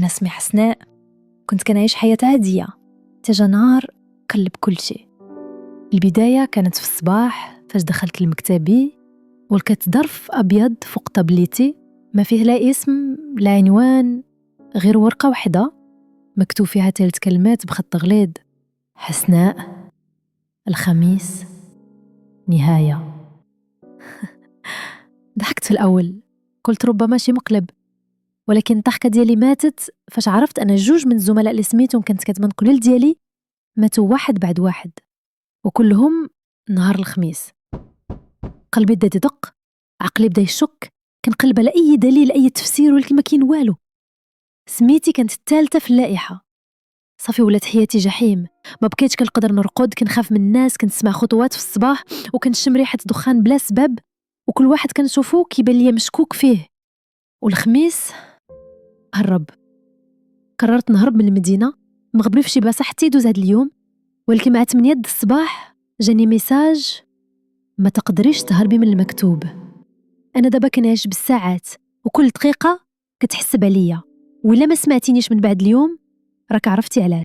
أنا اسمي حسناء، كنت كنعيش حياة عادية. تجا نهار قلب كل شيء. البداية كانت في الصباح فاش دخلت لمكتبي ولقيت ظرف أبيض فوق طابليتي، ما فيه لا اسم لا عنوان، غير ورقة واحدة مكتوب فيها 3 كلمات بخط غليظ: حسناء، الخميس، نهاية. ضحكت في الأول، قلت ربما شي مقلب، ولكن الضحكة ديالي ماتت فاش عرفت أن 2 من الزملاء اللي سميتهم كانت كتبان قليل ديالي ماتوا واحد بعد واحد، وكلهم نهار الخميس. قلبي بدا يدق، عقلي بدا يشك، كنقلب على أي دليل أي تفسير، ولكن ما كاين والو. سميتي كانت الثالثة في اللائحة. صافي ولات حياتي جحيم، ما بقيتش كنقدر نرقد، كنخاف من الناس، كنسمع خطوات في الصباح وكنشم ريحة دخان بلا سبب، وكل واحد كنشوفو كيبان ليا مشكوك فيه. والخميس هرب. قررت نهرب من المدينة، نغبر في شي بلاصة حتى يدوز هاد اليوم. ولكن مع 8 د الصباح جاني ميساج: ما تقدريش تهربي من المكتوب. أنا دابا كنعيش بالساعات، وكل دقيقة كتحسب عليا، وإلا ما سمعتينيش من بعد اليوم راك عرفتي علاش.